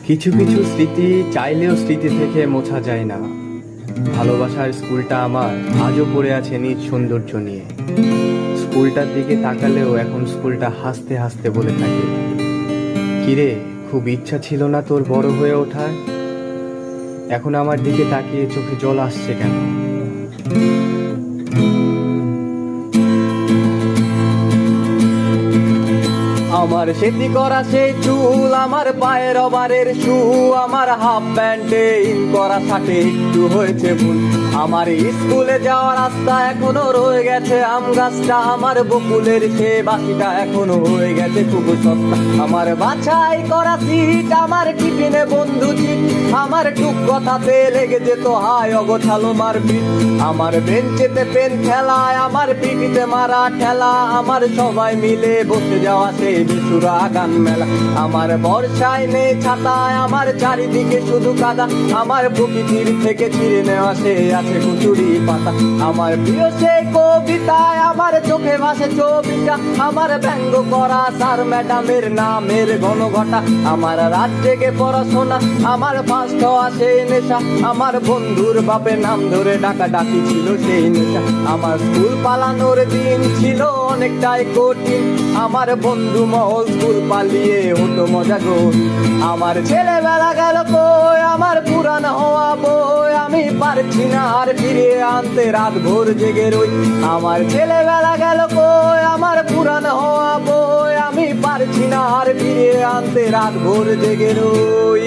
কিছু কিছু স্মৃতি চাইলেও স্মৃতি থেকে মোছা যায় না। ভালোবাসার স্কুলটা আমার আজও পড়ে আছে নিজ সৌন্দর্য নিয়ে। স্কুলটার দিকে তাকালেও এখন স্কুলটা হাসতে হাসতে বলে থাকে, কিরে, খুব ইচ্ছা ছিল না তোর বড় হয়ে ওঠার? এখন আমার দিকে তাকিয়ে চোখে জল আসছে কেন? আমার সেটি করা সেই চুল, আমার পায়ের রবারের শু, আমার হাফ প্যান্টে ইন করা শার্টে একটু হয়েছে ভুল। আমার স্কুলে যাওয়ার রাস্তা এখনো রয়ে গেছে আম গাছটা, আমার বকুলের সে বাসিটা এখনো হয়ে গেছে খুব সস্তা। আমার বাছাই করা সিট, আমার টিফিনে বন্ধু চিট, আমার টুক কথাতে লেগে যেত হায় অগোছালো মারপিট। আমার বেঞ্চেতে পেন খেলায়, আমার পিঠিতে মারা ঠেলা, আমার সবাই মিলে বসে যাওয়া সেই বেসুরা গান মেলা। আমার বর্ষায় নেই ছাতায়, আমার চারিদিকে শুধু কাদা, আমার প্রকৃতির থেকে ছিঁড়ে নেওয়া সে আছে কুচুরি পাতা। আমার প্রিয় সেই কবিতায় আমার চোখে ভাসে ছবিটা, আমার ব্যঙ্গ করা স্যার ম্যাডামের নামের ঘন ঘটা। আমার রাত জেগে পড়াশোনা, আমার ফার্স্ট হওয়া সেই নেশা, আমার বন্ধুর বাপের নাম ধরে ডাকা ডাকি ছিল সেই নেশা। আমার স্কুল পালানোর দিন ছিল অনেকটাই কঠিন, আমার বন্ধু মহল স্কুল পালিয়ে হতো মজা গো। আমার ছেলেবেলা গেল কই, আমার পুরান হওয়া বই আমি পারছি না আর ফিরিয়ে আনতে, রাত ভোর জেগে রই। আমার ছেলেবেলা গেল কই, আমার পুরান হওয়া বই আমি পারছি না আর ফিরিয়ে আনতে, রাত ভোর জেগে রই।